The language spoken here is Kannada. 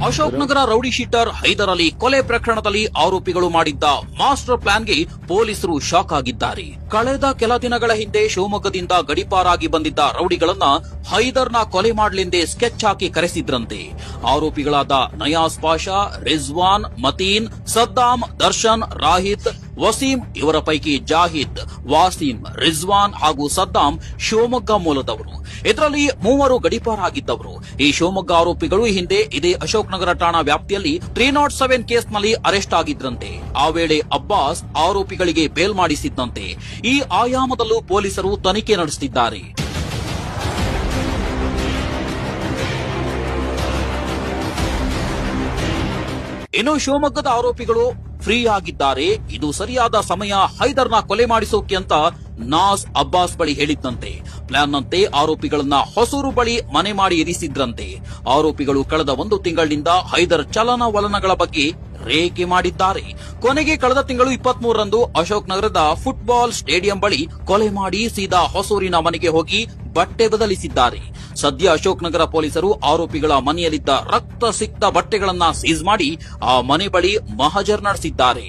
ಅಶೋಕ್ ನಗರ ರೌಡಿ ಶೀಟರ್ ಹೈದರ್ ಅಲಿ ಕೊಲೆ ಪ್ರಕರಣದಲ್ಲಿ ಆರೋಪಿಗಳು ಮಾಡಿದ್ದ ಮಾಸ್ಟರ್ ಪ್ಲಾನ್ಗೆ ಪೊಲೀಸರು ಶಾಕ್ ಆಗಿದ್ದಾರೆ. ಕಳೆದ ಕೆಲ ದಿನಗಳ ಹಿಂದೆ ಶಿವಮೊಗ್ಗದಿಂದ ಗಡಿಪಾರಾಗಿ ಬಂದಿದ್ದ ರೌಡಿಗಳನ್ನ ಹೈದರ್ನ ಕೊಲೆ ಮಾಡಲೆಂದೇ ಸ್ಕೆಚ್ ಹಾಕಿ ಕರೆಸಿದ್ರಂತೆ. ಆರೋಪಿಗಳಾದ ನಯಾಜ್ ಪಾಷಾ, ರಿಜ್ವಾನ್, ಮತೀನ್, ಸದ್ದಾಂ, ದರ್ಶನ್, ರಾಹಿತ್, ವಸೀಂ ಇವರ ಪೈಕಿ ಜಾಹಿದ್, ವಾಸಿಂ, ರಿಜ್ವಾನ್ ಹಾಗೂ ಸದ್ದಾಂ ಶಿವಮೊಗ್ಗ ಮೂಲದವರು. ಇದರಲ್ಲಿ 3 ಗಡಿಪಾರಾಗಿದ್ದವರು. ಈ ಶಿವಮೊಗ್ಗ ಆರೋಪಿಗಳು ಹಿಂದೆ ಇದೇ ಅಶೋಕ್ ನಗರ ಠಾಣಾ ವ್ಯಾಪ್ತಿಯಲ್ಲಿ 307 ಕೇಸ್ನಲ್ಲಿ ಅರೆಸ್ಟ್ ಆಗಿದ್ರಂತೆ. ಆ ವೇಳೆ ಅಬ್ಬಾಸ್ ಆರೋಪಿಗಳಿಗೆ ಬೇಲ್ ಮಾಡಿಸಿದ್ದಂತೆ. ಈ ಆಯಾಮದಲ್ಲೂ ಪೊಲೀಸರು ತನಿಖೆ ನಡೆಸುತ್ತಿದ್ದಾರೆ. ಇನ್ನು ಶಿವಮೊಗ್ಗದ ಆರೋಪಿಗಳು ಫ್ರೀ ಆಗಿದ್ದಾರೆ. ಇದು ಸರಿಯಾದ ಸಮಯ ಹೈದರ್ನ ಕೊಲೆ ಮಾಡಿಸೋಕೆ ಅಂತ ನಾಸ್ ಅಬ್ಬಾಸ್ ಬಳಿ ಹೇಳಿದ್ದಂತೆ. ಪ್ಲಾನ್ನಂತೆ ಆರೋಪಿಗಳನ್ನ ಹೊಸೂರು ಬಳಿ ಮನೆ ಮಾಡಿ ಇರಿಸಿದ್ರಂತೆ. ಆರೋಪಿಗಳು ಕಳೆದ 1 ತಿಂಗಳಿನಿಂದ ಹೈದರ್ ಚಲನವಲನಗಳ ಬಗ್ಗೆ ರೇಖೆ ಮಾಡಿದ್ದಾರೆ. ಕೊನೆಗೆ ಕಳೆದ ತಿಂಗಳು 23ರಂದು ಅಶೋಕ್ ನಗರದ ಫುಟ್ಬಾಲ್ ಸ್ಟೇಡಿಯಂ ಬಳಿ ಕೊಲೆ ಮಾಡಿ ಸೀದಾ ಹೊಸೂರಿನ ಮನೆಗೆ ಹೋಗಿ ಬಟ್ಟೆ ಬದಲಿಸಿದ್ದಾರೆ. ಸದ್ಯ ಅಶೋಕ್ ನಗರ ಪೊಲೀಸರು ಆರೋಪಿಗಳ ಮನೆಯಲ್ಲಿದ್ದ ರಕ್ತ ಸಿಕ್ತ ಬಟ್ಟೆಗಳನ್ನ ಸೀಸ್ ಮಾಡಿ ಆ ಮನೆ ಬಳಿ ಮಹಜರ್ ನಡೆಸಿದ್ದಾರೆ.